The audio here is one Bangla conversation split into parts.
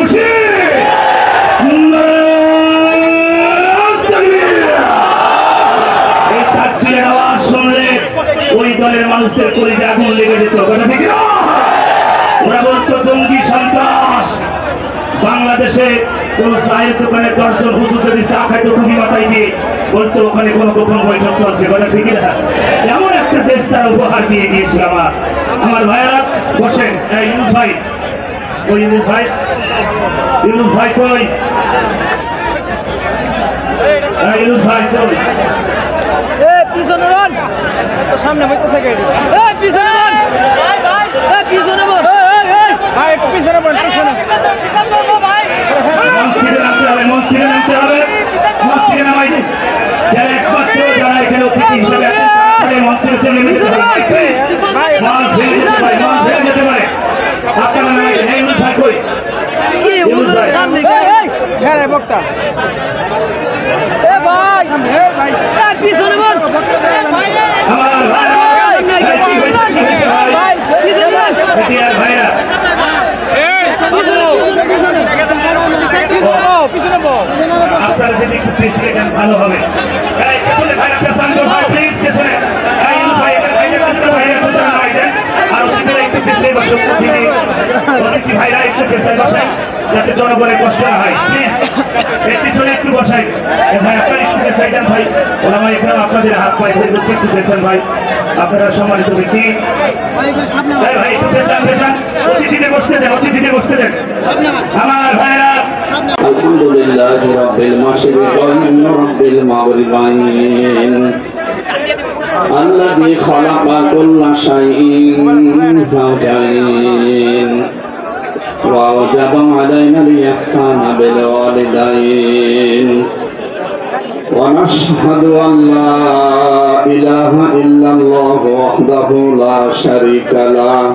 খুশি? এই তাকবীরের আওয়াজ শুনলে ওই দলের মানুষদের কলিজা আগুন লেগে যেত, কথা ঠিক না? ওরা বলতো জঙ্গি সন্ত্রাস। বাংলাদেশে কোন চায়ের দোকানে 10 জন হুজুর যদি চা খাইতো টুপি মাথায় দিয়ে, বলতো ওখানে কোন গোপন বৈঠক চলছে, কথা ঠিক না? এমন একটা দেশ তারা উপহার দিয়ে গিয়েছিল। আমার ভাইয়েরা বসেন। ইউনুস ভাই, ওই ইউনুস ভাই, ইউনুস ভাই কই? ইউনুস ভাই কই? পিছনে বল, সামনে হইতেছে গাড়ি। পিছনে বল ভাই, ভাই পিছনে বল ভাই, একটু পিছনে বল, পিছনে। মঞ্চ থেকে নামতে হবে, মঞ্চ থেকে নামতে হবে, মঞ্চ থেকে নামাই দিন। যারা একমাত্র যারা এখানে অতিথি হিসেবে আছেন মঞ্চ থেকে নেমে যেতে হবে। মঞ্চ ভেঙে যেতে পারে, মঞ্চ ভেঙে যেতে পারে। আপনারা নামাই দিন। ইউনুস ভাই কই? কি হুজুরের সামনে হ্যাঁ বক্তা। ভাই ভাই পিছনে বল, আমার ভাইরা ভাইরা আপনারা যদি একটু পেছনে যান ভালো হবে। পেছনে ভাইরা, পেছনে ভাই প্লিজ, পেছনে আর অতিথিরা একটু পেছনে বসুন। অতিথি ভাইরা একটু পেছনে বসেন যাতে জনগণের কষ্ট না হয়। প্লিজ এর পিছনে একটু বসাই ভাই, আপনারা একটু পেছাই যান ভাই। ওলামা এখানে আপনাদের হাত পায়ে ধরে বলছি একটু পেছান ভাই, আপনারা সম্মানিত ব্যক্তি। ভাই একটু পেছান, পেছান। অতিথিদের বসতে দেন, অতিথিদের বসতে দেন আমার ভাইরা। আলহামদুলিল্লাহ রাব্বিল মাশরিকাইন রাব্বিল মাগরিবাইন আল্লাযী খালাকা কুল্লা শাইইন যাওজাইন ওয়া আওজাবা আলাইনাল ইহসানা বিল ওয়ালিদাইন ওয়া নাশহাদু আন লা ইলাহা ইল্লাল্লাহু ওয়াহদাহু লা শারীকা লাহু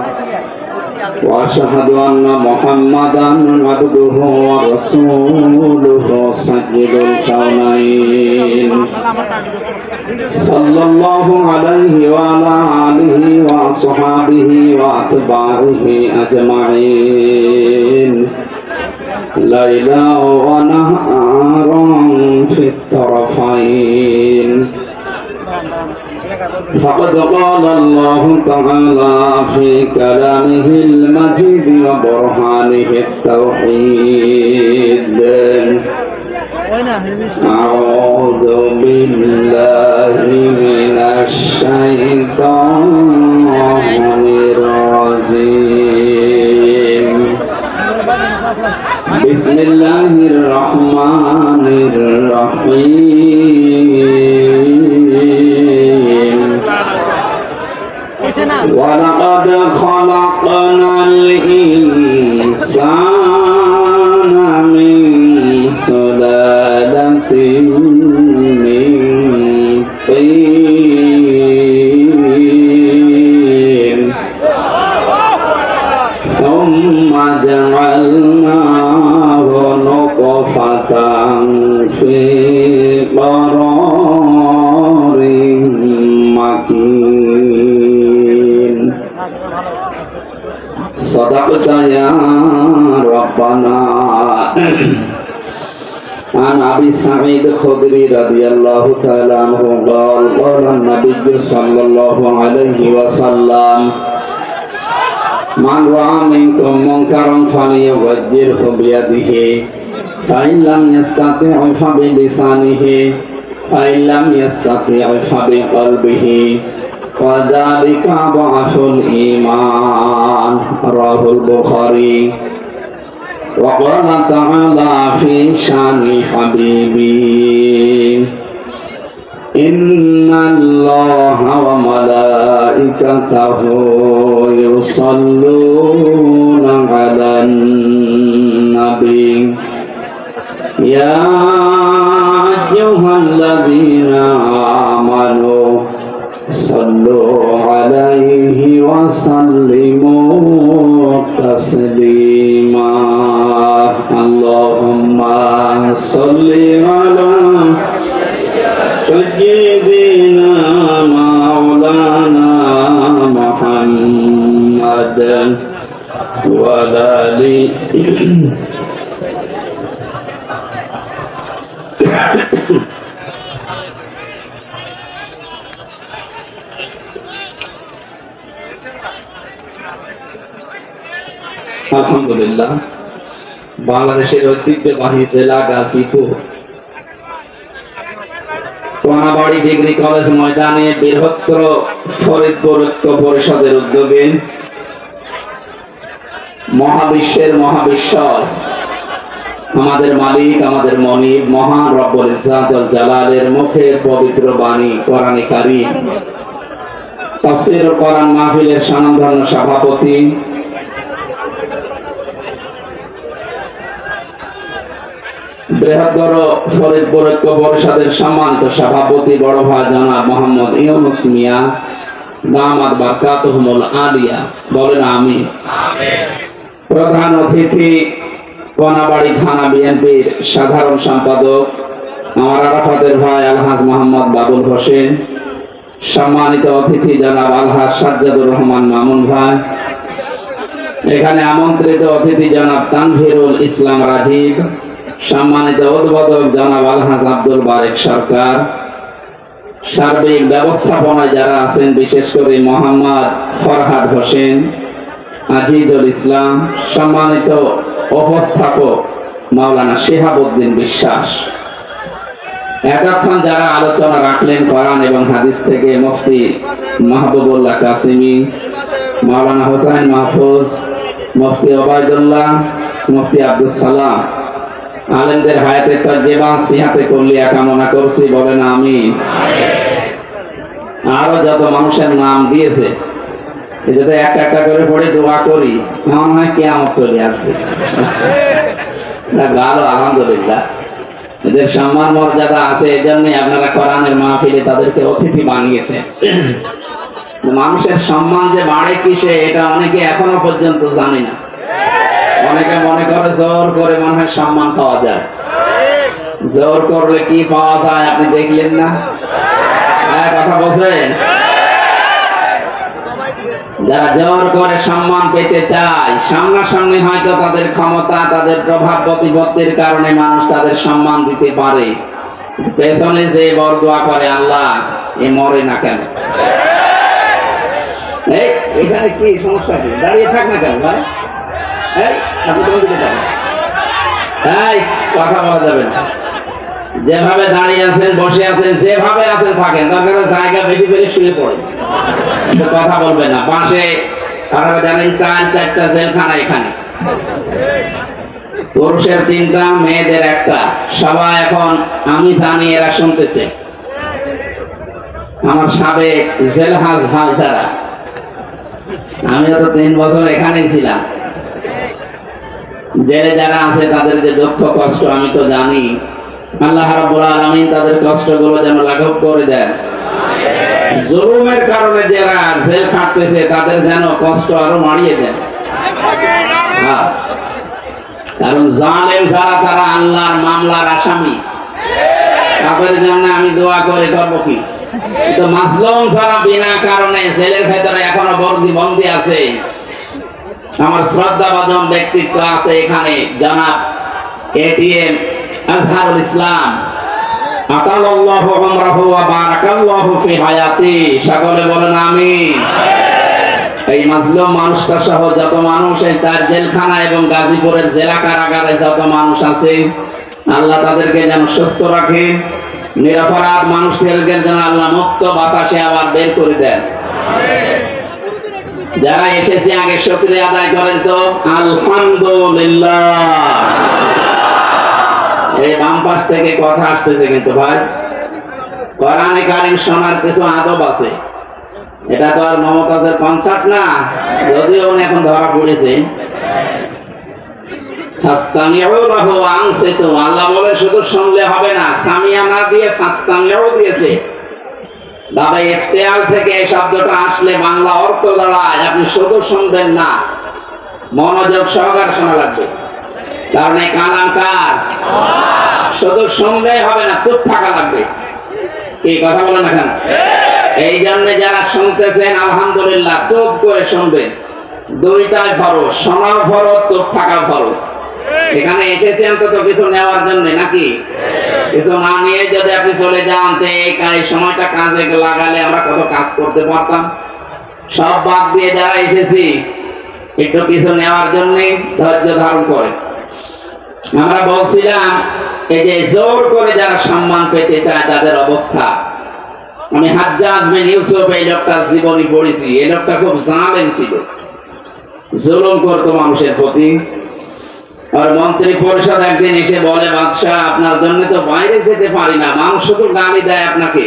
وأشهد أن محمدا عبده ورسوله سيد الكونين صلى الله عليه وعلى آله وصحبه وأتباعه أجمعين ليلا ونهارا في الطرفين فقد قال الله تعالى في كلامه المجيد وبرهانه التوحيد أعوذ بالله من الشيطان الرجيم بسم الله الرحمن الرحيم ولقد خلقنا الإنسان من سلالة من طين ثم جعلناه نطفة في قرار مكين صدقت يا ربنا. عن أبي سعيد الخدري رضي الله تعالى عنه قال قال النبي صلى الله عليه وسلم من رأى منكم منكرا فليغيره بيده فإن لم يستطع فبلسانه فإن لم يستطع فبقلبه وذلك ضعف الإيمان. رواه البخاري. وقال تعالى في شان حبيبي إن الله وملائكته يصلون على النبي يا أيها الذين آمنوا صلوا عليه وسلموا تسليما. اللهم صل على سيدنا مولانا محمد وعلى آله আলহামদুলিল্লাহ, বাংলাদেশের ঐতিহ্যবাহী জেলা গাজীপুর কোনাবাড়ি ডিগ্রি কলেজ ময়দানে বৃহত্তর ফরিদপুর ঐক্য পরিষদের উদ্যোগে মহাবিশ্বের মহাবিশ্বর আমাদের মালিক, আমাদের মনিব, মহান রব্বুল ইজ্জাত ওয়াল জালালের মুখের পবিত্র বাণী কোরআনে কারীম তাফসীরুল কোরআন মাহফিলের স্বনামধন্য সভাপতি বৃহত্তর ফরিদপুর ঐক্য পরিষদের সম্মানিত সভাপতি বড় ভাই জনাব মোহাম্মদ ইউনুস মিয়া দামাত বারকাতুহুমুল আলিয়া, বলেন আমিন। প্রধান অতিথি কোনাবাড়ি থানা বিএনপির সাধারণ সম্পাদক আমার আরাফাতের ভাই আলহাজ মোহাম্মদ বাবুল হোসেন, সম্মানিত অতিথি জনাব আলহাজ সাজ্জাদুর রহমান মামুন ভাই, এখানে আমন্ত্রিত অতিথি জনাব তানভীরুল ইসলাম রাজীব, সম্মানিত উদ্বোধক জনাব আলহাজ আব্দুল বারেক সরকার, সার্বিক ব্যবস্থাপনায় যারা আছেন বিশেষ করে মোহাম্মদ ফরহাদ হোসেন, আজিজুল ইসলাম, সম্মানিত উপস্থাপক মাওলানা শিহাবুদ্দিন বিশ্বাস, এতক্ষণ যারা আলোচনা রাখলেন কোরআন এবং হাদিস থেকে মুফতি মাহবুবুল্লাহ কাসিমি, মাওলানা হোসেন মাহফুজ, মুফতি ওবায়দুল্লাহ, মুফতি আব্দুস সালাম, আলেমদের হায়াতে তাজ্জিবা সিহাতে কুল্লিয়া কামনা করছি, বলেন আমিন। আরো যত মানুষের নাম দিয়েছে যদি একটা একটা করে পড়ে দোয়া করি মনে হয় কিয়ামত চলে আসবে। ভালো, আলহামদুলিল্লাহ, এদের সম্মান মর্যাদা আছে, এই জন্যই আপনারা কোরআনের মাহফিলে তাদেরকে অতিথি বানিয়েছেন। মানুষের সম্মান যে বাড়ে কিসে এটা অনেকে এখনো পর্যন্ত জানে না। অনেকে মনে করে জোর করে মনে হয় সম্মান পাওয়া যায়। জোর করলে কি পাওয়া যায় আপনি দেখলেন না? কথা বলছেন, যারা জোর করে সম্মান পেতে চায় সামনাসামনি হয়তো তাদের ক্ষমতা, তাদের প্রভাব প্রতিপত্তির কারণে মানুষ তাদের সম্মান দিতে পারে, পেছনে যে বরদোয়া করে আল্লাহ এ মরে না কেন, এখানে কি সমস্যা, কি দাঁড়িয়ে থাক না কেন ভাই, কথা বলা যাবে না। যেভাবে দাঁড়িয়ে আছেন, বসে আছেন, যেভাবে আছেন থাকেন, দরকার জায়গা বেশি বেশি শুয়ে পড়ে, কথা বলবে না। পাশে আপনারা জানেন 4-4টা জেলখানা, এখানে পুরুষের 3টা, মেয়েদের 1টা। সবাই এখন আমি জানি এরা শুনতেছে, আমার সাবেক জেলহাজ ভাই যারা, আমিও তো 3 বছর এখানেই ছিলাম। জেলে যারা আছে তাদের যে দুঃখ কষ্ট আমি তো জানি। আল্লাহ রাব্বুল আলামিন তাদের কষ্টগুলো যেন লাঘব করে দেন। জুলুমের কারণে যারা জেল খাটতেছে তাদের যেন কষ্ট আরো বাড়িয়ে দেন। কারণ জালেম যারা তারা আল্লাহর মামলার আসামি, তাদের জন্য আমি দোয়া করে করবো কি? কিন্তু মাজলুম যারা বিনা কারণে জেলের ভেতরে এখনো বন্দী আছে, আমার শ্রদ্ধাভাজন ব্যক্তিত্ব আছে এখানে, জনাব এটিএম আজহারুল ইসলাম, আতালাল্লাহু উমরাহু ওয়া বারাকাল্লাহু ফি হায়াতি, সকলে বলেন আমিন। এই মাজলুম মানুষটা সহ যত মানুষ এই 4 জেলখানা এবং গাজীপুরের জেলা কারাগারে যত মানুষ আছে, আল্লাহ তাদেরকে যেন সুস্থ রাখে, নিরপরাধ মানুষদেরকে যেন আল্লাহ মুক্ত বাতাসে আবার বের করে দেন। যারা এসেছে আগে শুকরিয়া আদায় করেন তো আলহামদুলিল্লাহ। এই বাম পাশ থেকে কথা আসতেছে কিন্তু ভাই, কোরআনে কারীম শোনার কিছু আদব আছে। এটা তো আর মমতাজের কনসার্ট না, যদিও এখন ধরা পড়েছে। আল্লাহ বলে শুধু শুনলে হবে না, সামিয়া না দিয়ে ফাস্তামিউ দিয়েছে। দাদা ইফতিয়াল থেকে এই শব্দটা আসলে বাংলা অর্থ দাঁড়ায় আপনি শুধু শুনবেন না, মনোযোগ সহকারে শোনা লাগবে। কারণ এই কালাম কার? শুধু শুনলে হবে না, চুপ থাকা লাগবে। এই কথা বলেন না কেন? এই জন্য যারা শুনতেছেন আলহামদুলিল্লাহ চুপ করে শুনবেন। দুইটাই ফরজ, শোনাও ফরজ, চুপ থাকা ফরজ। এখানে এসেছেন তো কিছু নেওয়ার জন্য নাকি? কিছু না নিয়ে যদি আপনি চলে যান তো এই সময়টা কাজে লাগালে আমরা কত কাজ করতে পারতাম। সব বাদ দিয়ে যারা এসেছি একটু কিছু নেওয়ার জন্য ধৈর্য ধারণ করে। আমরা বলছিলাম এই যে জোর করে যারা সম্মান পেতে চায় তাদের অবস্থা। আমি হাজ্জাজ বিন ইউসুফ এই লোকটার জীবনী পড়েছি। এই লোকটা খুব জালেম ছিল, জুলুম করতো মানুষের প্রতি। আর মন্ত্রী পরিষদ একদিন এসে বলে, বাদশাহ আপনার জন্য তো বাইরে যেতে পারি না, মানুষ শুধু গালি দেয় আপনাকে।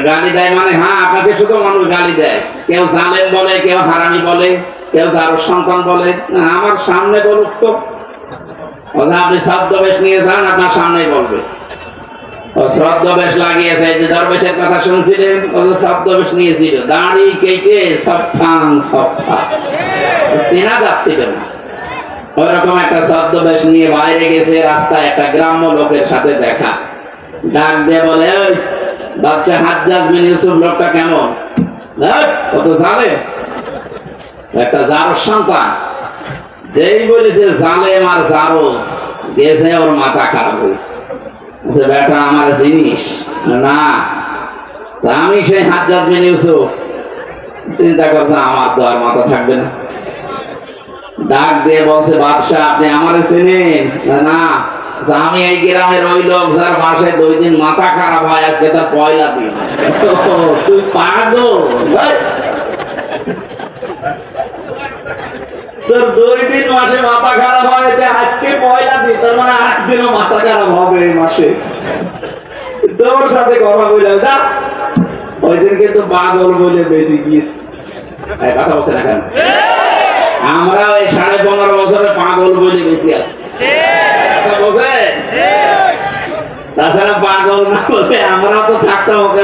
গালি দেয় মানে হ্যাঁ, আপনাকে শুধু মানুষ গালি দেয়। কেউ জালেম বলে, কেউ হারামি বলে, কেউ জারুর সন্তান বলে। আমার সামনে বলুক তো, আপনি ছদ্মবেশ নিয়ে যান, আপনার সামনেই বলবে। ও ছদ্মবেশ লাগিয়েছে, যে দরবেশের কথা শুনছিলেন, ও ছদ্মবেশ নিয়েছিল, দাড়ি কেটে সফাং সফা, চেনা যাচ্ছিল না। ওইরকম একটা ছদ্মবেশ নিয়ে বাইরে গেছে, রাস্তায় একটা গ্রাম্য লোকের সাথে দেখা। ডাক দিয়ে বলে, ওই বাদশাহ হাজ্জাজ বিন ইউসুফ লোকটা কেমন? কত জালেম, একটা জারুর সন্তান। যেই বলেছে জালেম আর জারুস, গেছে ওর মাথা খারাপ হয়ে। বেটা আমার জিনিস না, আমি সেই হাজ্জাজ বিন ইউসুফ। চিন্তা করছে আমার তো আর মাথা থাকবে না। ডাক দিয়ে বলছে, বাদশাহ আপনি আমারে চেনেন? না, আমি এই গ্রামের ওই লোক যার মাসে 2 দিন মাথা খারাপ হয়, আজকে তার পয়লা দিন। তুই পাগল, তোর 2 দিন মাসে মাথা খারাপ হয়, আজকে পয়লা দিন, তার মানে 8 দিনও মাথা খারাপ হবে এই মাসে। তোর সাথে কথা বলে যা, ওই দিন কিন্তু পাগল বলে বেশি গিয়েছে। কথা বলছে না কেন? আমরা ওই 15.5 বছরে পাগল বলে বেশি আছি। তাছাড়া পাগল না বলে আমরা তো থাকতাম ওকে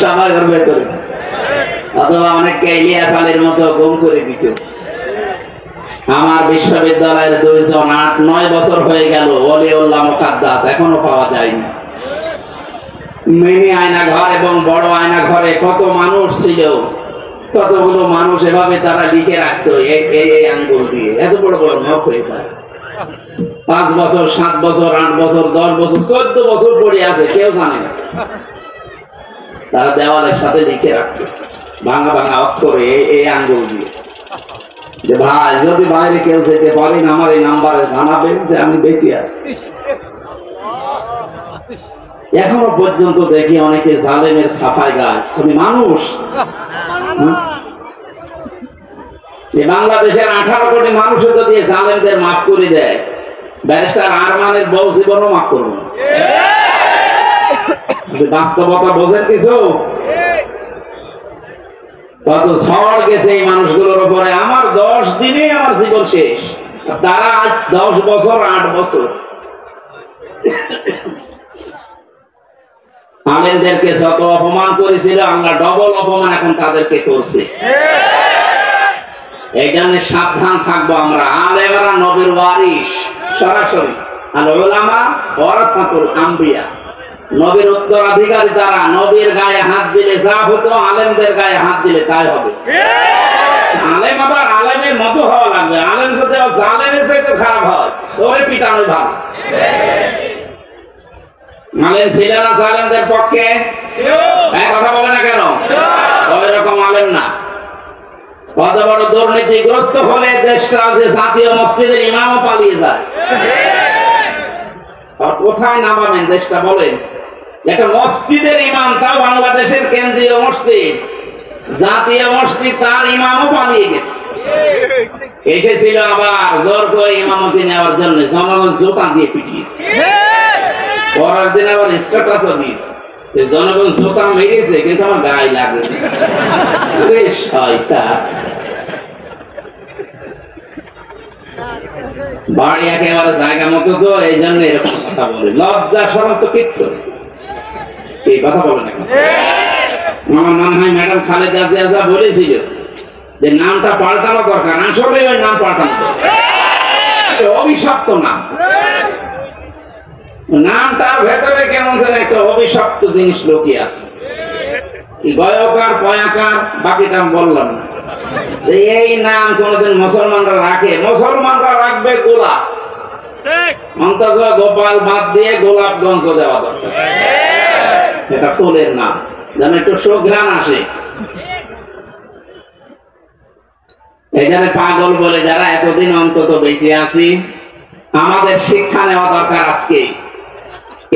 সবার ঘর ভেতরে, অথবা অনেককে ইলিয়াস আলীর মতো গুম করে দিত। আমার বিশ্ববিদ্যালয়ের 2 জন 8-9 বছর হয়ে গেল, ওলিউল্লাহ মুকাদ্দাস এখনো পাওয়া যায়নি। মিনি আয়না ঘর এবং বড় আয়না ঘরে কত মানুষ ছিল, কতগুলো মানুষ এভাবে তারা লিখে রাখতো এই আঙ্গুল দিয়ে। এত বড় বড় নখ হয়ে যায়। 5 বছর, 7 বছর, 8 বছর, 10 বছর, 14 বছর পড়ে আছে, কেউ জানে না। তারা দেওয়ালের সাথে লিখে রাখতো ভাঙা ভাঙা অক্ষরে এই আঙ্গুল দিয়ে, যে ভাই যদি বাইরে কেউ যেতে পারেন আমার এই নাম্বারে জানাবেন যে আমি বেঁচে আছি। এখনো পর্যন্ত দেখি অনেকে জালেমের সাফাই গায়। তুমি মানুষ, বাংলাদেশের 18 কোটি মানুষের যদি জালেমদের মাফ করে দেয়, ব্যারিস্টার আরমানের বউ জীবনও মাফ করবো। বাস্তবতা বোঝেন কিছু? কত ঝড় গেছে এই মানুষগুলোর উপরে। আমার 10 দিনে আমার জীবন শেষ, তারা আজ 10 বছর 8 বছর। আলেমদেরকে যত অপমান করেছিল, আল্লাহ ডবল অপমান এখন তাদেরকে করছে। এই জন্য সাবধান থাকবো আমরা। আলেমরা নবীর ওয়ারিস সরাসরি, আর উলামা ওয়ারাসাতুল আম্বিয়া, নবীর উত্তরাধিকারী তারা। নবীর গায়ে হাত দিলে যা হতো, আলেমদের গায়ে হাত দিলে তাই হবে। আলেম আবার আলেমের মতো হওয়া লাগবে। আলেম যদি জালেমের চাইতে খারাপ হয়, ওরে পিটানো ভালো। আলেম ছিল না জালেমদের পক্ষে? কথা বলে না কেন? ওই রকম আলেম না। কত বড় দুর্নীতিগ্রস্ত হলে দেশটা যে জাতীয় মসজিদের ইমামও পালিয়ে যায়। আর কোথায় নামাবেন দেশটা বলেন? একটা মসজিদের ইমাম, তাও বাংলাদেশের কেন্দ্রীয় মসজিদ, জাতীয় মসজিদ, তার ইমামও পালিয়ে গেছে। এসেছিল আবার জোর করে ইমামতি নেওয়ার জন্য, জনগণ জোতা দিয়ে পিটিয়েছে। পরের দিন আবার স্ট্যাটাসও দিয়েছে, জনগণ জোতা মেরেছে কিন্তু আমার গায়ে লাগে। বাড়ি একেবারে জায়গা মতো তো, এই জন্য এরকম কথা বলে। লজ্জা শরম তো কিচ্ছু, এই কথা বলে না। আমার মনে হয় ম্যাডাম খালেদা জিয়া বলেছিল যে নামটা পাল্টানো দরকার। আসলে ওই নাম পাল্টানো অভিশপ্ত নাম। নামটার ভেতরে কেমন যেন একটা অভিশপ্ত জিনিস লুকিয়ে আছে। গয়কার পয়াকার বাকিটা বললাম না। এই নাম কোনদিন মুসলমানরা রাখে? মুসলমানরা রাখবে লাগবে গোলাপ, অন্তত গোপাল বাদ দিয়ে গোলাপগঞ্জ দেওয়া দরকার। এটা ফুলের নাম, যেন একটু সুঘ্রাণ আসে। এখানে পাগল বলে যারা এতদিন অন্তত বেঁচে আছি, আমাদের শিক্ষা নেওয়া দরকার আজকে।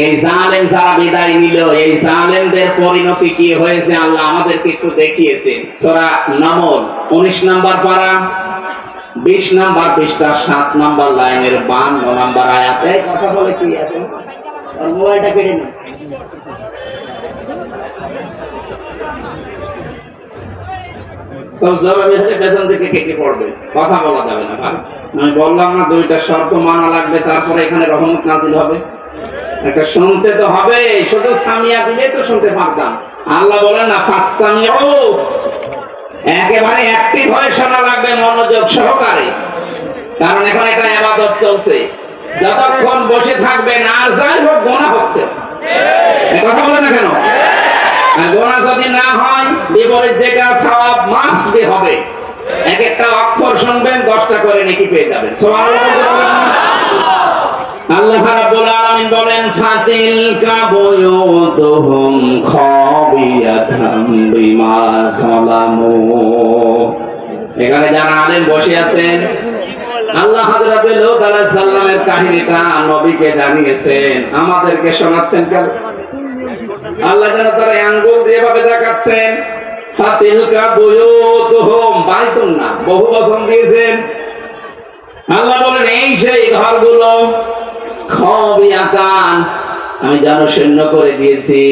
এই জালেম যারা বিদায় নিল, এই জালেমদের পরিণতি কি হয়েছে আল্লাহ আমাদেরকে একটু দেখিয়েছেন। সূরা নামল 19 নম্বর পারা 20 নম্বর পৃষ্ঠা 7 নম্বর লাইনের 52 নম্বর আয়াতে কথা বলে কি আছে? মোবাইলটা কেটে নিন। পেছন থেকে কেটে পড়বে, কথা বলা যাবে না। আমি বললাম না দুইটা শর্ত মানা লাগবে, তারপরে এখানে রহমত নাজিল হবে। একটা শুনতে তো হবে, শুধু সামিয়া দিলে তো শুনতে পারতাম। আল্লাহ বলেন না ফাসতামিউ, একেবারে অ্যাক্টিভ হয়ে শোনা লাগবে, মনোযোগ সহকারে। কারণ এখন একটা ইবাদত চলছে, যতক্ষণ বসে থাকবে না যাই হোক গুনাহ হচ্ছে। কথা বলে না কেন? আর গুনাহ যদি না হয় বিপরীত যেটা সওয়াব মাস্ট বি হবে। এক একটা অক্ষর শুনবেন 10টা করে নেকি পেয়ে যাবেন। সুবহানাল্লাহ। আল্লাহ রাব্বুল আলামিন বলেন ফাতিলকা বুয়ুতুহুম খাবিয়াতাম বিমা সালামু। এখানে যারা আলেম বসে আছেন, আল্লাহ হযরত লূত আলাইহিস সালামের কাহিনীটা নবীকে জানিয়েছেন, আমাদেরকে শোনাচ্ছেন কেন? আল্লাহ যেন তারা আঙ্গুল দিয়ে ভাবে দেখাচ্ছেন। ফাতিলকা বুয়ুতুহুম, বাইতুন না, বহু বচন দিয়েছেন। আল্লাহ বলেন এই সেই ঘরগুলো খাবিয়াতান, আমি জনশূন্য করে দিয়েছি,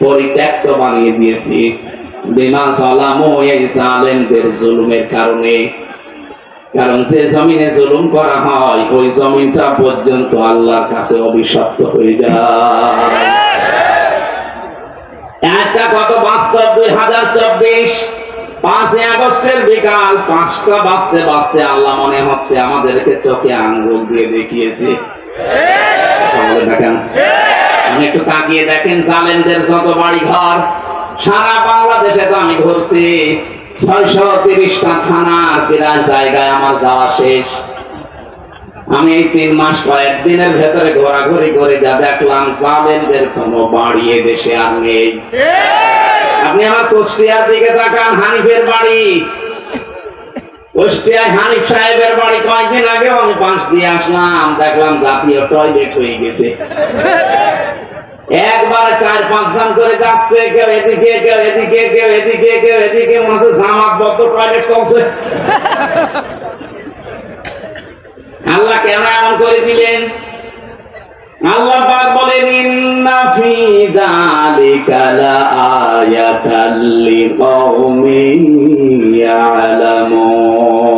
পরিত্যক্ত বানিয়ে দিয়েছি। বিমা সালামু, এই জালেমদের জুলুমের কারণে। কারণ যে জমিনে জুলুম করা হয় ওই জমিনটা পর্যন্ত আল্লাহর কাছে অভিশপ্ত হয়ে যায়। একটা কত বাস্তব 2024 5 আগস্টের বিকাল 5টা বাজতে বাজতে আল্লাহ মনে হচ্ছে আমাদেরকে চোখে আঙ্গুল দিয়ে দেখিয়েছে। দেখেন, একটু তাকিয়ে দেখেন জালেমদের যত বাড়ি ঘর সারা বাংলাদেশে তো আমি ঘুরছি, 630টা থানার প্রায় জায়গায় আমার যাওয়া শেষ। আমি এই 3 মাস কয়েকদিনের ভেতরে ঘোরাঘুরি করে যা দেখলাম, জালেমদের কোনো বাড়ি দেশে আর নেই। আপনি আমার কুষ্টিয়ার দিকে তাকান, হানিফের বাড়ি, কুষ্টিয়ায় হানিফ সাহেবের বাড়ি কয়েকদিন আগে আমি পাশ দিয়ে আসলাম, দেখলাম জাতীয় টয়লেট হয়ে গেছে। একবারে 4-5 জন করে যাচ্ছে, কেউ এদিকে কেউ এদিকে কেউ এদিকে কেউ এদিকে, মনে হচ্ছে জামাতবদ্ধ টয়লেট চলছে। আল্লাহ কেন এমন করে দিলেন? আল্লাহ পাক বলেন ইন্না ফি যালিকা লাআয়াতাল লিকাওমিন ইয়ালামুন।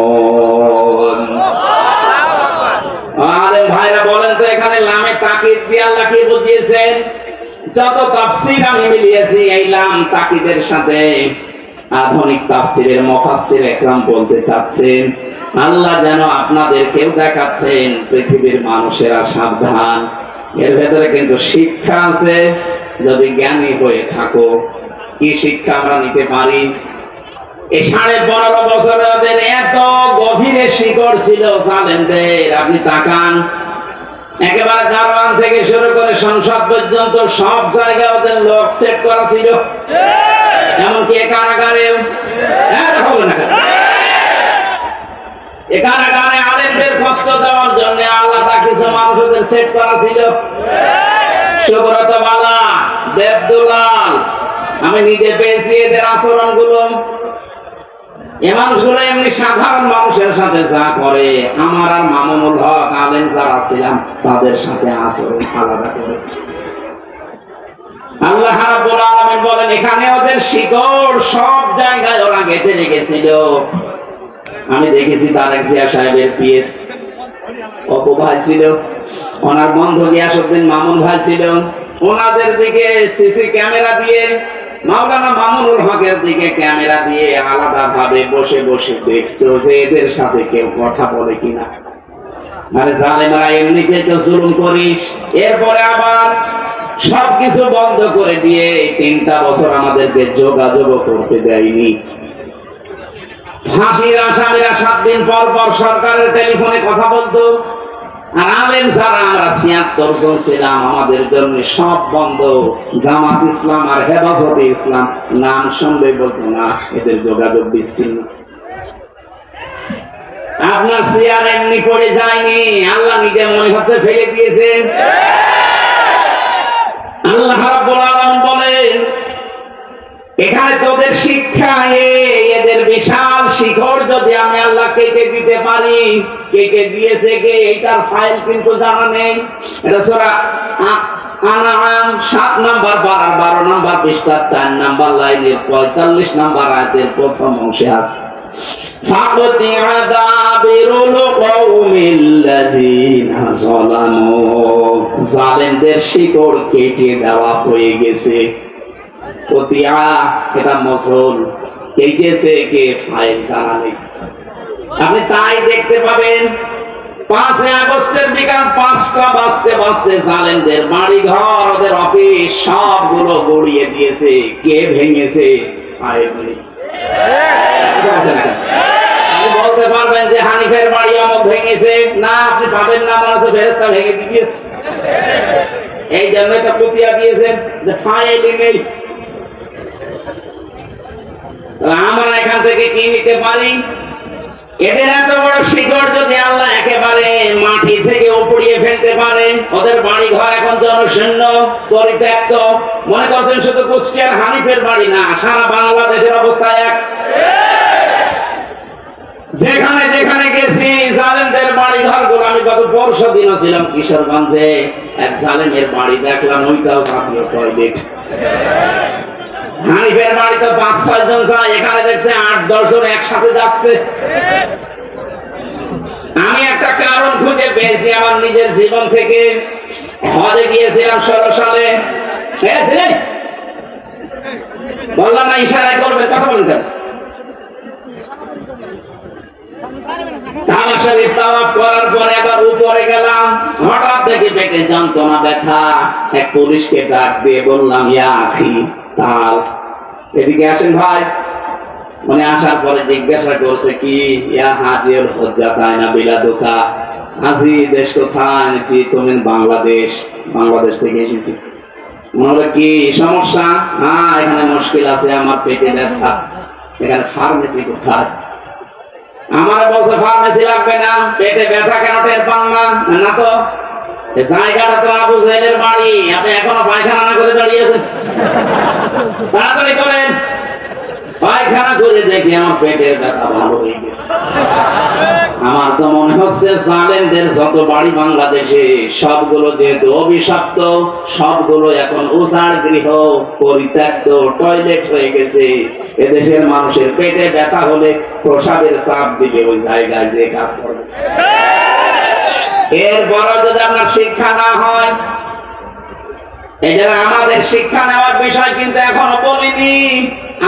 আরে ভাইরা বলেন তো, এখানে লামে তাকিদ দিয়ে আল্লাহ কি বুঝিয়েছেন? যত তাফসীর আমি মিলিয়েছি এই লাম তাকিদের সাথে, আধুনিক তাফসীরের মুফাসসির একরাম বলতে চাচ্ছেন আল্লাহ যেন আপনাদেরকেও দেখাচ্ছেন পৃথিবীর মানুষেরা সাবধান, এর ভেতরে কিন্তু শিক্ষা আছে যদি জ্ঞানী হয়ে থাকো। কি শিক্ষা আমরা নিতে পারি? এই 15.5 বছরে ওদের এত গভীরে শিকড় ছিল জালেমদের। আপনি তাকান, একেবারে দারওয়ান থেকে শুরু করে সংসদ পর্যন্ত সব জায়গায় ওদের লোক সেট করা ছিল, এমনকি কারাগারেও। হবে না, কারাগারে আলেমদের কষ্ট দেওয়ার জন্য আলাদা কিছু মানুষদের সেট করা ছিল। সুব্রত বালা, দেবদুলাল, আমি নিজে পেয়েছি এদের আচরণ গুলো। এ মানুষগুলো এমনি সাধারণ মানুষের সাথে যা করে, আমার আর মামুনুল হক আলেম যারা ছিলাম তাদের সাথে আচরণ আলাদা করে। আল্লাহ রাব্বুল আলামিন বলেন এখানে ওদের শিকড় সব জায়গায় ওরা গেঁথে রেখেছিল। আমি দেখেছি তারেক জিয়া সাহেবের পিএস অপু ভাই ছিল, ওনার বন্ধু গিয়াসউদ্দিন মামুন ভাই ছিল, ওনাদের দিকে সিসি ক্যামেরা দিয়ে, মাওলানা মামুনুল হকের দিকে ক্যামেরা দিয়ে আলাদা ভাবে বসে বসে দেখতো যে এদের সাথে কেউ কথা বলে কিনা। আরে জালেমরা এমনিতে তো জুলুম করিস, এরপরে আবার সবকিছু বন্ধ করে দিয়ে 3টা বছর আমাদেরকে যোগাযোগ করতে দেয়নি। ফাঁসির আসামিরা 7 দিন পর পর সরকারের টেলিফোনে কথা বলতো, আর আলেম ছাড়া আমরা 76 জন ছিলাম, আমাদের জন্য সব বন্ধ। জামাত ইসলাম আর হেফাজতে ইসলাম নাম শুনলে বলতো না, এদের যোগাযোগ বিচ্ছিন্ন। আপনার চেয়ার এমনি পড়ে যায়নি, আল্লাহ নিজে মনে হচ্ছে ফেলে দিয়েছেন। আল্লাহ রাব্বুল আলামিন বলেন, এখানে তোদের শিক্ষা, এদের বিশাল শিখর যদি আমি আল্লাহ কেটে দিতে পারি, কেটে দিয়েছে কে এইটার ফাইল কিন্তু জানা নেই। এটা সূরা আনআম 7 নাম্বার 12 নাম্বার পৃষ্ঠা 4 নাম্বার লাইনের 45 নাম্বার আয়াতের প্রথম অংশে আছে। فَقُطِعَ دَابِرُ الْقَوْمِ الَّذِينَ ظَلَمُوا, জালেমদের শিকড় কেটে দেওয়া হয়ে গেছে। কতিয়া এটা মসল, কেটেছে কে ফাইল জানা নেই। আপনি তাই দেখতে পাবেন 5 আগস্টের বিকাল 5টা বাজতে বাজতে জালেমদের বাড়ি ঘর, ওদের অফিস সবগুলো গড়িয়ে দিয়েছে। কে ভেঙেছে? ফাইল নেই। আপনি বলতে পারবেন যে হানিফের বাড়ি অমুক ভেঙেছে? না, আপনি পাবেন না, মনে হচ্ছে ফেরেশতা ভেঙে দিয়েছে। এই জন্য এটা কুতিয়া দিয়েছেন যে ফাইলই নেই। আমরা এখান থেকে কি নিতে পারি? এদের এত বড় শিকড় যদি আল্লাহ একেবারে মাটি থেকে উপড়িয়ে ফেলতে পারে, ওদের বাড়ি ঘর এখন জনশূন্য পরিত্যক্ত। মনে করছেন শুধু কুষ্টিয়ার হানিফের বাড়ি না, সারা বাংলাদেশের অবস্থা এক। যেখানে যেখানে গেছি জালেমদের বাড়ি ঘর গুলো, আমি গত পরশু দিনও ছিলাম কিশোরগঞ্জে, এক জালেমের বাড়ি দেখলাম, ওইটাও জাতীয় টয়লেট। হানিফের বাড়ি তো 5-6 জন যায়, এখানে দেখছে 8-10 জন একসাথে যাচ্ছে। আমি একটা কারণ খুঁজে পেয়েছি আমার নিজের জীবন থেকে। হজে গিয়েছিলাম 16 সালে, বললাম না ইশারা করবেন, কথা বলেন কেন? কাবা শরীফ তাওয়াফ করার পরে আবার উপরে গেলাম, হঠাৎ দেখি পেটে যন্ত্রণা, ব্যথা। এক পুলিশকে ডাক দিয়ে বললাম, ইয়া আখি তাল, এদিকে আসেন ভাই। মানে আসার পরে জিজ্ঞাসা করছে কি, ইয়া হাজির হজ্জাতাইনা বিলাদুকা, হাজি দেশ কোথায়? জি তুমি বাংলাদেশ। বাংলাদেশ থেকে এসেছি। মনে কি সমস্যা? হ্যাঁ এখানে মুশকিল আছে, আমার পেটে ব্যথা। এখানে ফার্মেসি কোথায়? আমার বলছে ফার্মেসি লাগবে না, পেটে ব্যথা কেন টের পান না? না তো জায়গাটা তো আবু জাহেলের বাড়ি, আপনি এখনো পায়খানা না করে দাঁড়িয়ে আছেন। তাড়াতাড়ি করেন। পায়খানা করে দেখি আমার পেটের ব্যথা ভালো হয়ে গেছে। আমার তো মনে হচ্ছে জালেমদের যত বাড়ি বাংলাদেশে সবগুলো যেহেতু অভিশপ্ত, সবগুলো এখন উজাড় গৃহ, পরিত্যক্ত টয়লেট হয়ে গেছে। এদেশের মানুষের পেটে ব্যথা হলে প্রসাদের চাপ দিবে ওই জায়গায় যে কাজ করবে। এরপরও যদি আপনার শিক্ষা না হয়, এই যারা আমাদের শিক্ষা নেওয়ার বিষয় কিন্তু এখনো বলিনি।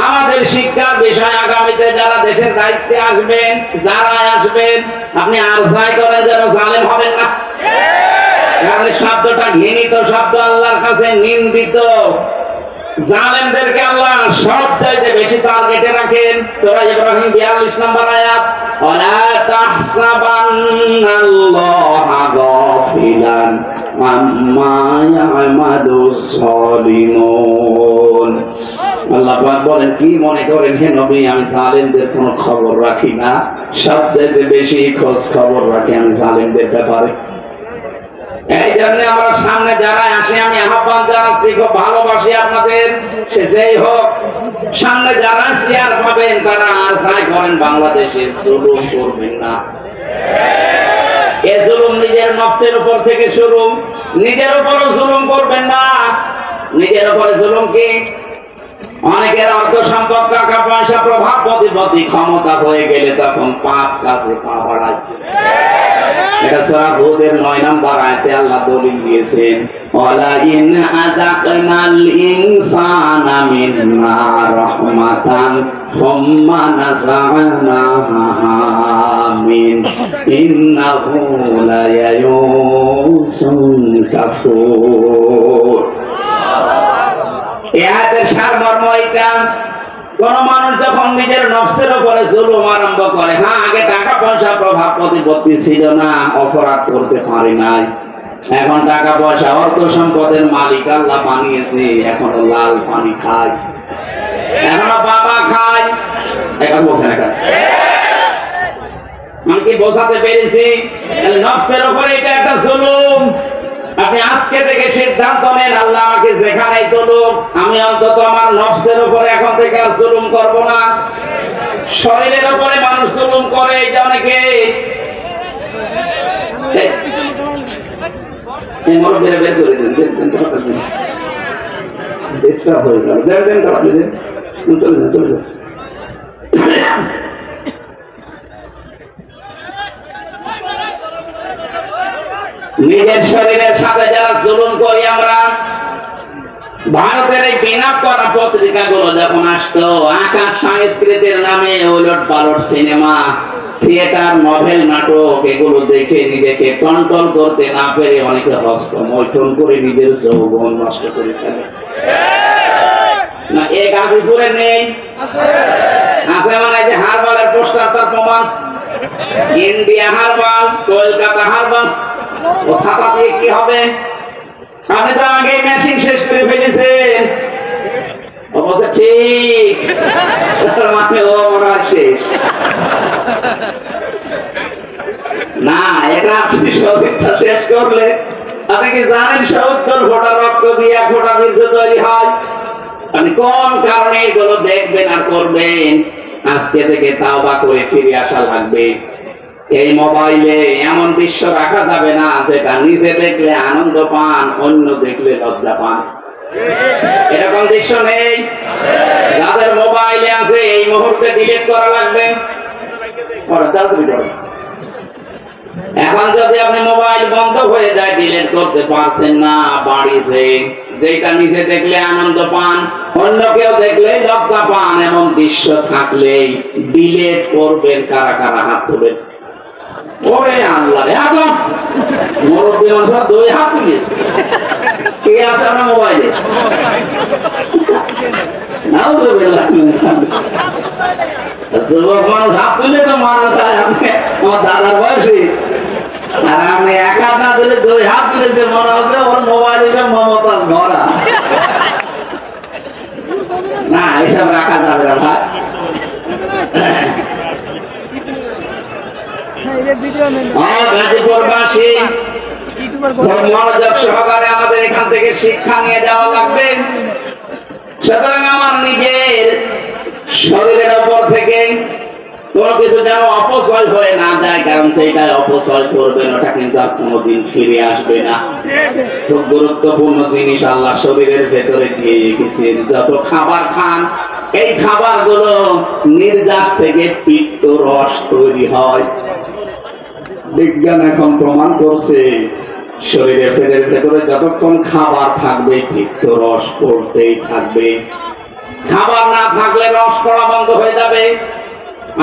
আমাদের শিক্ষার বিষয় আগামীতে যারা দেশের দায়িত্বে আসবেন, যারা আসবেন, আপনি আর যাই করেন যেন জালেম হবেন না। কারণ শব্দটা ঘৃণিত শব্দ, আল্লাহর কাছে নিন্দিত। জালেমদেরকে আল্লাহ সব চাইতে বেশি টার্গেটে রাখেন। সূরা ইব্রাহিম 42 নম্বর আয়াত, ওয়ালা তাহসাবান্নাল্লাহা গাফিলান আম্মা ইয়ামালুস সালিমুন। আল্লাহ পাক বলেন, কি মনে করেন হে নবী আমি জালেমদের কোনো খবর রাখি না? সবচেয়ে বেশি খোঁজ খবর রাখি আমি জালেমদের ব্যাপারে। এই জন্য আমরা সামনে যারা আসে আমি আহ্বান জানাচ্ছি, খুব ভালোবাসি আপনাদের, সে যেই হোক। সামনে যারা চেয়ার পাবেন তারা আর যাই করেন বাংলাদেশে জুলুম করবেন না। এ জুলুম নিজের নফসের উপর থেকে শুরু, নিজের উপরও জুলুম করবেন না। নিজের উপরে জুলুম কি? অনেকের অর্থ সম্পদ, টাকা পয়সা, প্রভাব, প্রতিপত্তি, ক্ষমতা হয়ে গেলে তখন পাপ কাজে পা বাড়ায়। এটা সূরা হুদের 9 নম্বর আয়াতে আল্লাহ দলিল দিয়েছেন, ওয়ালা ইন আযাকনাল ইনসানা মিন্না রাহমাতান সুম্মা নাযা'নাহা মিন ইন্নাহু লায়ায়ুসুন কাফুর। এই আয়াতের সারমর্ম এটা, কোন মানুষ যখন নিজের নফসের উপরে জুলুম আরম্ভ করে, হ্যাঁ আগে টাকা পয়সা প্রভাব প্রতিপত্তি ছিল না, অপরাধ করতে পারি নাই, এখন টাকা পয়সা অর্থ সম্পদের মালিক আল্লাহ বানিয়েছে, এখনো লাল পানি খায়, এখনো বাবা খায়। এখন বলছে না আমি কি বোঝাতে পেরেছি? নফসের উপরে এটা একটা জুলুম। আপনি আজকে থেকে সিদ্ধান্ত নেন, আল্লাহ আমাকে যেখানেই তুলুক, আমি অন্তত আমার নফসের উপরে এখন থেকে আর জুলুম করব না। শরীরের উপরে মানুষ জুলুম করে, এই যে অনেকে বের করে দেন, ডিস্টার্ব হয়ে গেল, চলে যান চলে যান। নিজের শরীরের সাথে যারা জুলুম করি আমরা, ভারতের এই বিনাপ করা পত্রিকাগুলো যখন আসতো, আকাশ সংস্কৃতির নামে ওলট পালট সিনেমা, থিয়েটার, নভেল, নাটক, এগুলো দেখে নিজেকে কন্ট্রোল করতে না পেরে অনেকে হস্তমৈথুন করে নিজের যৌবন নষ্ট করে ফেলে। না এ গাজীপুরে নেই? আছে মানে যে হারবালের পোস্টার তার প্রমাণ। ইন্ডিয়া হারবাল, কলকাতা হারবাল, ও ছাতা দিয়ে কি হবে? আপনি তো আগে মেশিন শেষ করে ফেলেছেন। ও বলছে ঠিক, মানে ও মনে হয় শেষ না। এটা আপনি শরীরটা শেষ করলে, আপনি কি জানেন ৭০ ফোঁটা রক্ত দিয়ে ১ ফোঁটা বীর্য তৈরি হয়? আপনি কোন কারণে এগুলো দেখবেন আর করবেন? আজকে থেকে তাওবা করে ফিরে আসা লাগবে। এই মোবাইলে এমন দৃশ্য রাখা যাবে না যেটা নিজে দেখলে আনন্দ পান, অন্য দেখলে লজ্জা পান। এরকম দৃশ্য নেই? যাদের মোবাইলে আছে এই মুহূর্তে ডিলিট করা লাগবে। এখন যদি আপনি মোবাইল বন্ধ হয়ে যায়, ডিলিট করতে পারছেন না, বাড়িছে যেটা নিজে দেখলে আনন্দ পান, অন্য কেউ দেখলে লজ্জা পান, এমন দৃশ্য থাকলে ডিলিট করবেন। কারা কারা হাত তুলবেন? ওরে আল্লাহ, এখন মুরব্বী মানুষ 2 হাত তুলেছে। কে আছে আপনার মোবাইলে? যুবক মানুষ হাত তুলে তো মারা যায়। আপনি আমার দাদার বয়সী, আর আপনি 1 হাত না তুলে 2 হাত তুলেছে, মনে হচ্ছে ওর মোবাইল এসব মমতাজ ভরা। না এসব রাখা যাবে না ভাই। গাজীপুরবাসী মনোযোগ সহকারে আমাদের এখান থেকে শিক্ষা নিয়ে যাওয়া লাগবে। সুতরাং আমার নিজের শরীরের উপর থেকে কোনো কিছু যেন অপচয় হয়ে না যায়, কারণ সেটা অপচয় করবেন, ওটা কিন্তু আর কোনোদিন ফিরে আসবে না। খুব গুরুত্বপূর্ণ জিনিস আল্লাহ শরীরের ভেতরে দিয়ে রেখেছেন। যত খাবার খান, এই খাবারগুলো নির্যাস থেকে পিত্ত রস তৈরি হয়। বিজ্ঞান এখন প্রমাণ করছে শরীরের ভেতরে যতক্ষণ খাবার থাকবে পিত্ত রস পড়তেই থাকবে। খাবার না থাকলে রস পড়া বন্ধ হয়ে যাবে।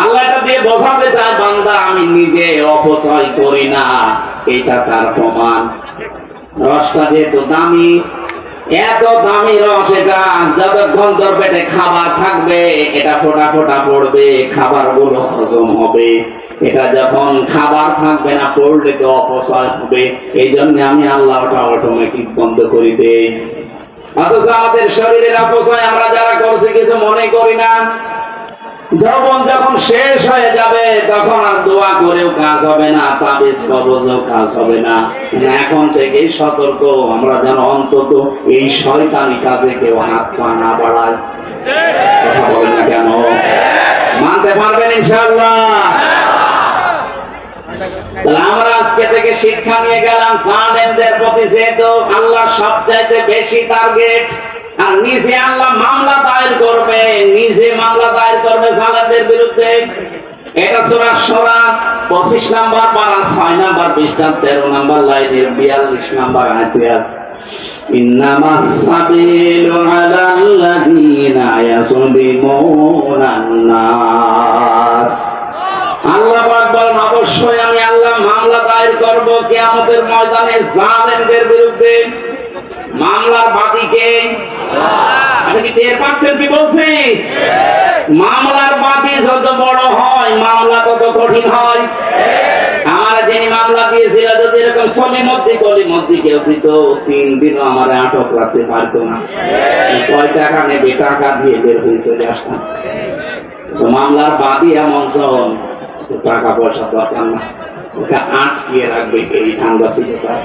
আল্লাহ এটা দিয়ে বোঝাতে চায়, বান্দা আমি নিজে অপচয় করি না, এটা তার প্রমাণ। রসটা যেহেতু দামি, এত দামি রস, এটা যতক্ষণ তোর পেটে খাবার থাকবে এটা ফোঁটা ফোঁটা পড়বে, খাবারগুলো হজম হবে। এটা যখন খাবার থাকবে না, পড়লে তো অপচয় হবে। এই জন্য আমি আল্লাহ ওটা অটোমেটিক বন্ধ করে দেই। অথচ আমাদের শরীরের অপচয় আমরা যারা করছি কিছু মনে করি না। যৌবন যখন শেষ হয়ে যাবে তখন আর দোয়া করেও কাজ হবে না, তাবিজ কবজও কাজ হবে না। এখন থেকেই সতর্ক, আমরা যেন অন্তত এই শয়তানি কাজে কেউ হাত পা না বাড়ায়। কথা বলেন না কেন? মানতে পারবেন ইনশাআল্লাহ? আমরা আজকে থেকে শিক্ষা নিয়ে গেলাম, জালেমদের প্রতি যেহেতু আল্লাহ সবচাইতে বেশি টার্গেট, আর নিজে আল্লাহ মামলা দায়ের করবে, নিজে মামলা দায়ের করবে জালেমদের বিরুদ্ধে। এটা সূরা শুরা 25 নাম্বার পারা 6 নাম্বার পৃষ্ঠা 13 নাম্বার লাইনের 42 নাম্বার আয়াতে আছে, ইন্নামাস সাবিলু আলাল্লাযীনা ইয়াযলিমুনান নাস। আল্লাহ পাক বলেন, অবশ্যই আমি আল্লাহ মামলা দায়ের করব কিয়ামতের ময়দানে জালেমদের বিরুদ্ধে। মামলার বাদীকে আপনি কি টের পাচ্ছেন কি বলছি? মামলার বাদী যত বড় হয় মামলা তত কঠিন হয়। আমার যিনি মামলা দিয়েছিল যদি এরকম সলিমদ্দি কলিমদ্দি কেউ দিত 3 দিনও আমার আটক রাখতে পারতো না। কয় টাকা নেবে, টাকা দিয়ে বের হয়ে চলে আসতাম। তো মামলার বাদী এমন টাকা পয়সা দরকার না, ওকে আটকিয়ে রাখবে এই ধান্দা ছিল তার।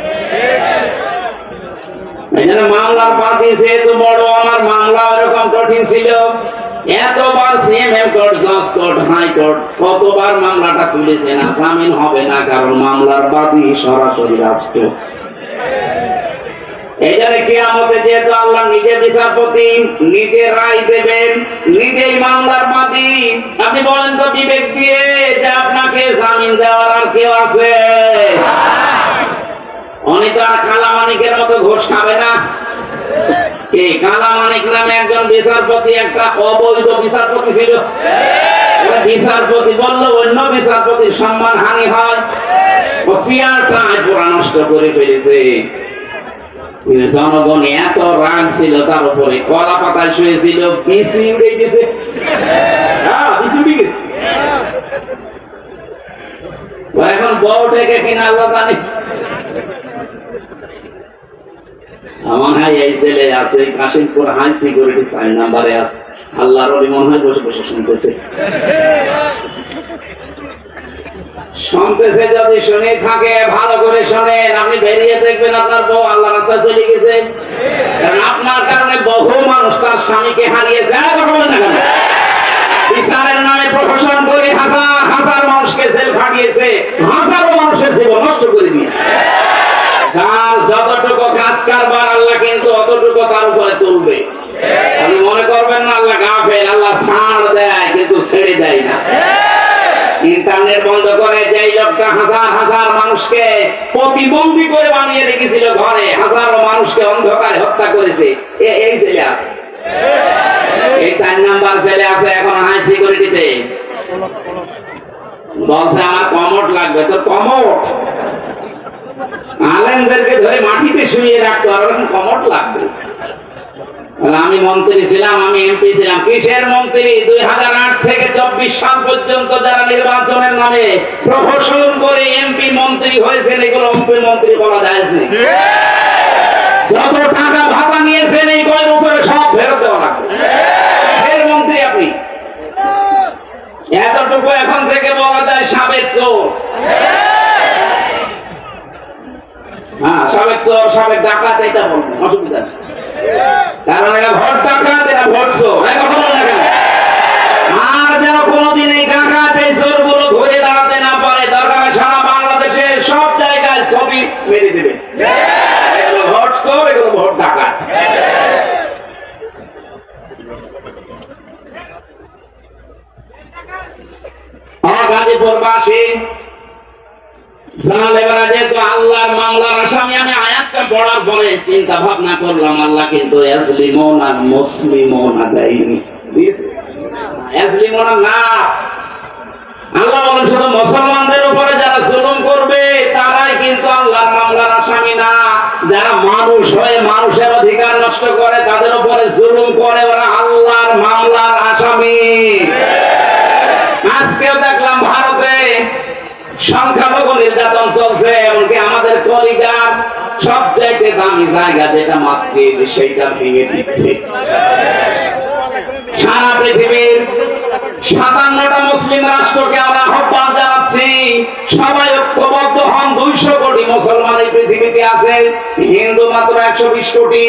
এই জন্য মামলার বাদী যেহেতু বড়, আমার মামলা এরকম কঠিন ছিল। এতবার সিএমএম কোর্ট, জজ কোর্ট, হাইকোর্ট কতবার মামলাটা তুলেছে না, জামিন হবে না, কারণ মামলার বাদী সরাসরি রাষ্ট্র। এই জন্য কিয়ামতে যেহেতু আল্লাহ নিজে বিচারপতি, নিজে রায় দেবেন, নিজেই মামলার বাদী। আপনি বলেন তো বিবেক দিয়ে যে আপনাকে জামিন দেওয়ার আর কেউ আছে? উনি তো আর কালামানিকের মতো ঘোষ খাবে না। এই কালামানিক নামে একজন বিচারপতি একটা অবৈধ বিচারপতি ছিল। বিচারপতি বললো অন্য বিচারপতির সম্মান হানি হয়, ও চেয়ারটা পুরা নষ্ট করে ফেলেছে। জনগণ এত রাগ ছিল তার উপরে, কলা পাতায় শুয়েছিল, বিসি উড়ে গেছে। এখন বউটাকে কিনা আল্লাহ জানে। আমার হাই এই ছেলে আছে কাশিমপুর হাই সিকিউরিটি 4 নম্বরে আছে। আল্লাহর ওলি মনে হয় বসে বসে শুনতেছে। শুনতেছে যদি শুনে থাকে ভালো করে শোনেন। আপনি বেরিয়ে দেখবেন আপনার বউ আল্লাহ রাস্তায় চলে গেছে, কারণ আপনার কারণে বহু মানুষ তার স্বামীকে হারিয়েছে। বিচারের নামে প্রশাসন করে হাজার হাজার মানুষকে জেল খাটিয়েছে, হাজারো মানুষের জীবন নষ্ট করে দিয়েছে। যার যতটুকু কাজ কারবার আল্লাহ কিন্তু অতটুকু তার উপরে তুলবে। আপনি মনে করবেন না আল্লাহ গাফেল, আল্লাহ ছাড় দেয় কিন্তু ছেড়ে দেয় না। ইন্টারনেট বন্ধ করে যেই লোকটা হাজার হাজার মানুষকে প্রতিবন্ধী করে বানিয়ে রেখেছিল ঘরে, হাজারো মানুষকে অন্ধকারে হত্যা করেছে, এই ছেলে আছে। এই 4 নাম্বার ছেলে আছে এখন হাই সিকিউরিটিতে। বলছে আমার কমোড লাগবে। তো কমোড আলেমদেরকে ধরে মাটিতে শুয়ে রাখতো, আর কমোড লাগবে। আমি মন্ত্রী ছিলাম, আমি এমপি ছিলাম। কিসের মন্ত্রী? 2008 থেকে 24 সাল পর্যন্ত যারা নির্বাচনের নামে প্রহসন করে এমপি মন্ত্রী হয়েছেন, এগুলো এমপি মন্ত্রী বলা যায় না। যত টাকা ভাতা নিয়েছেন এই কয় বছরে সব ফেরত দেওয়া লাগবে। কিসের মন্ত্রী আপনি? এতটুকু এখন থেকে বলা যায় সাবেক চোর। হ্যাঁ, সাবেক চোর, সাবেক ডাকাত, এটা বলবেন, অসুবিধা নেই। কারণ এরা ভোট ডাকাত, এরা ভোট চোর। আর যেন কোনদিন এই ডাকাত এই চোর গুলো ঘুরে দাঁড়াতে না পারে, দরকার সারা বাংলাদেশের সব জায়গায় ছবি মেরে দেবে। এগুলো ভোট চোর, এগুলো ভোট ডাকাত। গাজীপুরবাসী জালেমরা যেহেতু আল্লাহর মামলার আসামি, আমি আয়াতটা পড়ার পরে চিন্তা ভাবনা করলাম আল্লাহ কিন্তু ইয়াজলিমুনা মুসলিমুনা দেয়নি, ইয়াজলিমুনা নাস। আল্লাহ বলেন শুধু মুসলমানদের উপরে যারা জুলুম করবে তারাই কিন্তু আল্লাহর মামলার আসামি না। যারা মানুষ হয়ে মানুষের অধিকার নষ্ট করে, তাদের উপরে জুলুম করে, ওরা আল্লাহর মামলার আসামি। আজকেও দেখলাম ভারতে সংখ্যালঘু নির্যাতন চলছে, এমনকি আমাদের কলিজার সবচাইতে দামি জায়গা যেটা মসজিদ, সেইটা ভেঙে দিচ্ছে। সারা পৃথিবীর 57টা মুসলিম রাষ্ট্রকে আমরা আহ্বান জানাচ্ছি, সবাই ঐক্যবদ্ধ হন। 200 কোটি মুসলমান এই পৃথিবীতে আছে, হিন্দু মাত্র 120 কোটি।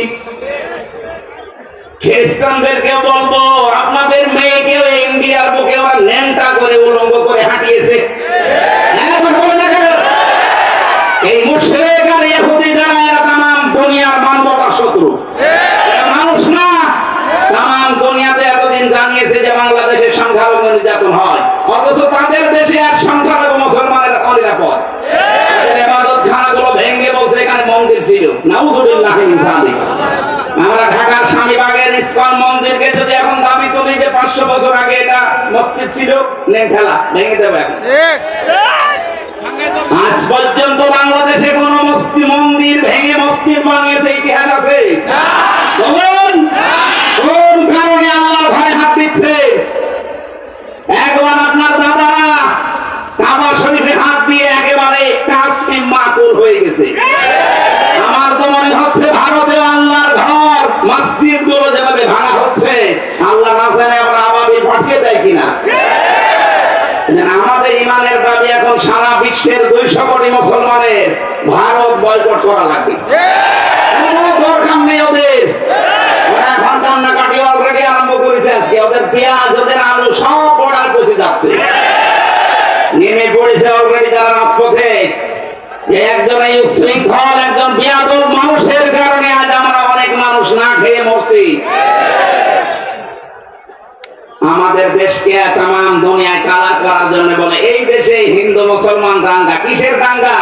খ্রিস্টানদেরকে বলবো আপনাদের মেয়েকেও ইন্ডিয়ার বুকে ওরা ন্যাংটা করে উলঙ্গ করে হাঁটিয়েছে। এই মুশরিক আর ইহুদি যারা, এরা তামাম দুনিয়ার মানবতার শত্রু, মানুষ না। তামাম দুনিয়াতে এতদিন জানিয়েছে যে বাংলাদেশের সংখ্যালঘু নির্যাতন হয়, অথচ তাদের দেশে আর সংখ্যালঘু মুসলমানের অনিরাপদ। ইবাদত খানাগুলো ভেঙে বলছে এখানে মন্দির ছিল। নাউজুবিল্লাহি মিন যালিক। আমরা ঢাকার স্বামীবাগের ইসকন মন্দিরকে যদি এখন দাবি করি যে 500 বছর আগে এটা মসজিদ ছিল, ঠেলা ভেঙে দেবে। আজ পর্যন্ত বাংলাদেশে কোন মন্দির ভেঙে মসজিদ বানিয়েছে ইতিহাস আছে? দিয়েছে। আমার তো মনে হচ্ছে ভারতে আল্লাহর ঘর মসজিদ গুলো যেভাবে ভাঙা হচ্ছে, আল্লাহ না জানে আমরা আবাবিল পাঠিয়ে দেয় কিনা। আমাদের ইমানের দাবি এখন সারা বিশ্বের 200 কোটি মুসলমানের ভারত বয়কট করা লাগবে। কোনো দরকার নেই ওদের, ওরা এখন কান্নাকাটি অলরেডি আরম্ভ করেছে। আজকে ওদের পেঁয়াজ, ওদের আলু সব অর্ডার পৌঁছে যাচ্ছে, নেমে পড়েছে অলরেডি তারা রাজপথে। যে একজন এই উশৃঙ্খল, একজন বেয়াদব মানুষের কারণে আজ আমরা অনেক মানুষ না খেয়ে মরছি। আমাদের দেশকে তামাম দুনিয়ায় কালার করার জন্য বলে এই দেশে হিন্দু মুসলমান দাঙ্গা। কিসের দাঙ্গা?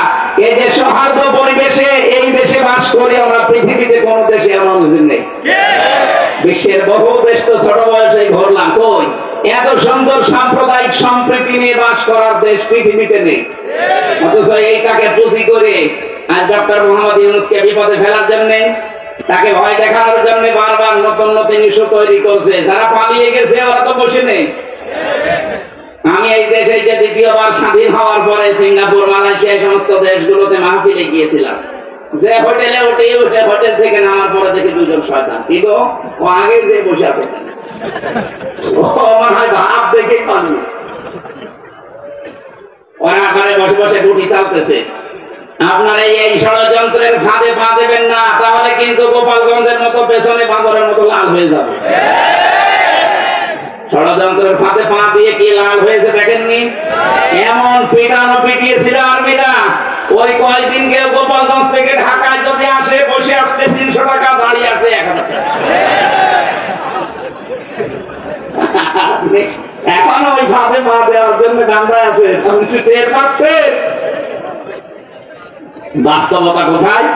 এই যে সৌহার্দ্য পরিবেশে এই দেশে বাস করি আমরা, পৃথিবীতে কোন দেশে এমন মুসলিম নেই। বিশ্বের বহু দেশ তো ছোট বয়সে ঘুরলাম, কই এত সুন্দর সাম্প্রদায়িক সম্প্রীতি নিয়ে বাস করার দেশ পৃথিবীতে নেই। অথচ এইটাকে পুঁজি করে আজ ডক্টর মোহাম্মদ ইউনূসকে বিপদে ফেলার জন্য, তাকে ভয় দেখানোর জন্য বারবার নতুন নতুন ইস্যু তৈরি করছে। যারা পালিয়ে গেছে ওরা তো বসে নেই। আমি এই দেশে যে দ্বিতীয়বার স্বাধীন হওয়ার পরে সিঙ্গাপুর, মালয়েশিয়া সমস্ত দেশগুলোতে মাহফিলে গিয়েছিলাম। যে হোটেলে উঠে হোটেল থেকে নামার পরে দেখি দুজন শয়তান, কি গো ও আগে যে বসে আছে, ও আমার হয় ভাব দেখে পালিস। ওরা ঘরে বসে বসে রুটি চালতেছে। আপনারা এই ষড়যন্ত্রের ফাঁদে পা দেবেন না, তাহলে কিন্তু গোপালগঞ্জের মতো পেছনে বাঁদরের মতো লাল হয়ে যাবে। ষড়যন্ত্রের ফাঁদে পা দিয়ে কি লাল হয়েছে দেখেননি? এমন পিটানো পিটিয়েছিল আর্মিরা। ওই কয়েকদিন কেউ গোপালগঞ্জ থেকে ঢাকায় যদি আসে, বসে আসতে 300 টাকা, দাঁড়িয়ে আসতে 1000 টাকা। এখন ওই ফাঁদে পা দেওয়ার জন্য গান্ধায় আছে, কিছু টের পাচ্ছে। বাস্তবতা কোথায়?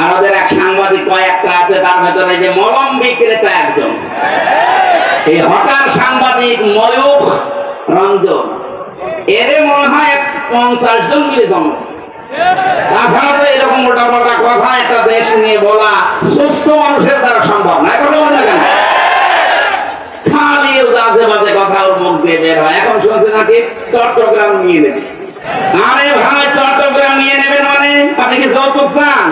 আর ওদের এক সাংবাদিক কয়েকটা আছে, তার ভেতরে যে মলম বিক্রেতা একজন, এই হঠাৎ সাংবাদিক ময়ূখ রঞ্জন, এর মনে হয় 50 জন মিলে জন্ম। তাছাড়া তো এরকম মোটা মোটা কথা একটা দেশ নিয়ে বলা সুস্থ মানুষের দ্বারা সম্ভব না। এখন মনে কেন খালি আজে বাজে কথা ওর মুখ দিয়ে বের হয়। এখন শুনছে নাকি চট্টগ্রাম নিয়ে নেবে। আরে ভাই, চট্টগ্রাম নিয়ে নেবেন মানে আপনি কি যৌতুক চান?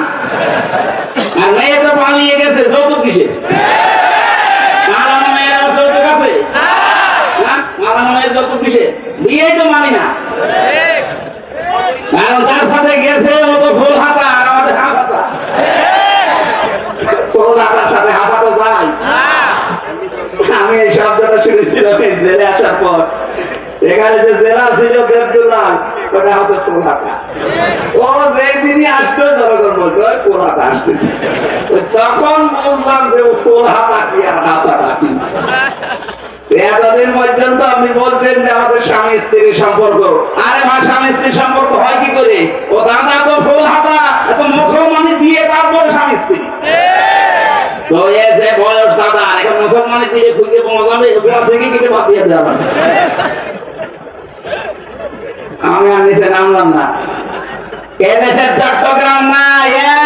আর মেয়ে তো পালিয়ে গেছে, যৌতুক কিসে? মালানো মেয়ের যৌতুক আছে? মালানো মেয়ের যৌতুক কিসে? বিয়েই তো মানি না। কারণ যার সাথে গেছে ও তো ফুল হাতা, আর আমাদের হাফ হাতা। ফুল হাতার সাথে হাফ হাতা যায়? আমি এই শব্দটা শুনেছিলাম এই জেলে আসার পর। এখানে যে জেলা ছিল দেবদুল্লাহ, ওটা হচ্ছে ফুল হাতা। ও যেই দিনই আসতো জনগণ বলতো ফুল হাতা আসতেছে। তখন বুঝলাম যে ফুল হাতা কি আর হাতাটা কি। এতদিন পর্যন্ত আপনি বলতেন যে আমাদের স্বামী স্ত্রীর সম্পর্ক। আরে ভাই, স্বামী স্ত্রীর সম্পর্ক হয় কি করে? ও দাদা তো ফুল হাতা, এত মুসলমানি দিয়ে তারপরে স্বামী স্ত্রী। তো এ যে বয়স দাদা, এখন মুসলমানি দিয়ে খুঁজে পাওয়া যাবে, থেকে কেটে বাদ দিয়ে দেওয়া। আমি আর নিচে নামলাম না। এদেশের চট্টগ্রাম না,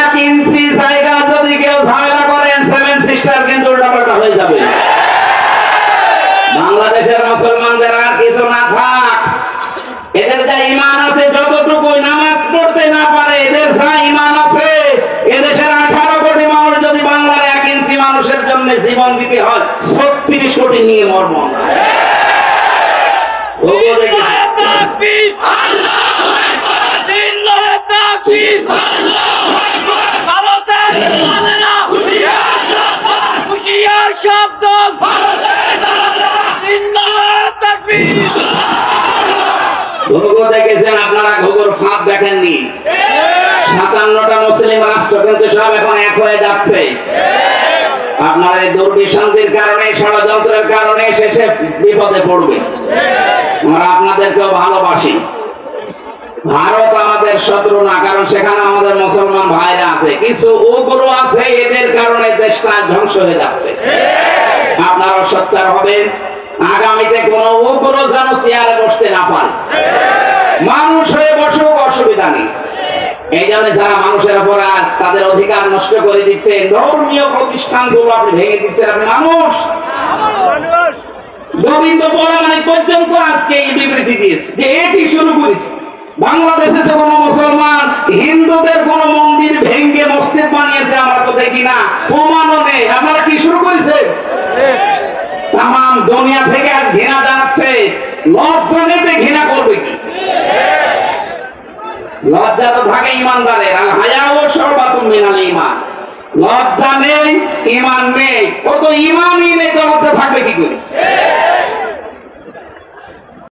1 ইঞ্চি জায়গা যদি কেউ ঝামেলা করেন, 7 সিস্টার কিন্তু উল্টাপাল্টা হয়ে যাবে। বাংলাদেশের মুসলমানদের আর কিছু না থাক, এদের যা ইমান আছে যতটুকু নামাজ পড়তে না পারে, এদের যা ইমান আছে, এদেশের 18 কোটি মানুষ যদি বাংলার 1 ইঞ্চি মানুষের জন্য জীবন দিতে হয়, 36 কোটি নিয়ে মর্ম। দেখেছেন আপনারা, ঘুঘুর ফাঁদ দেখেননি? 57টা মুসলিম রাষ্ট্র কিন্তু সব এখন এক হয়ে যাচ্ছে। আপনার এই দুর্বিসন্ধির কারণে, ষড়যন্ত্রের কারণে শেষে বিপদে পড়বে। আমরা আপনাদেরকেও ভালোবাসি। ভারত আমাদের শত্রু না, কারণ সেখানে আমাদের মুসলমান ভাইরা আছে। কিছু উগ্র আছে, এদের কারণে দেশটা ধ্বংস হয়ে যাচ্ছে। আপনারা সোচ্চার হবেন, আগামীতে কোন উগ্র যেন চেয়ারে বসতে না পারে। মানুষ হয়ে বসুক, অসুবিধা নেই। এই জন্য যারা মানুষের উপর আজ তাদের অধিকার নষ্ট করে দিচ্ছে, ধর্মীয় প্রতিষ্ঠানগুলো আপনি ভেঙে দিচ্ছেন। আপনি মানুষ, গোবিন্দ পরমাণিক পর্যন্ত আজকে এই বিবৃতি দিয়েছে যে এটি শুরু করেছে। বাংলাদেশে তো কোনো মুসলমান হিন্দুদের কোন মন্দির ভেঙ্গে মসজিদ বানিয়েছে আমরা তো দেখি না, প্রমাণও নেই। আপনারা কি শুরু করেছে? তাম দুনিয়া থেকে আজ ঘৃণা জানাচ্ছে, লজ্জা নিতে ঘৃণা করবে কি? লজ্জা তো থাকে ইমানদারের, আর হায়াও সর্বাতুম মিনাল ঈমান। লজ্জা নেই, ঈমান নেই, ও তো ঈমানই নেই, তো লজ্জা থাকবে কি করে?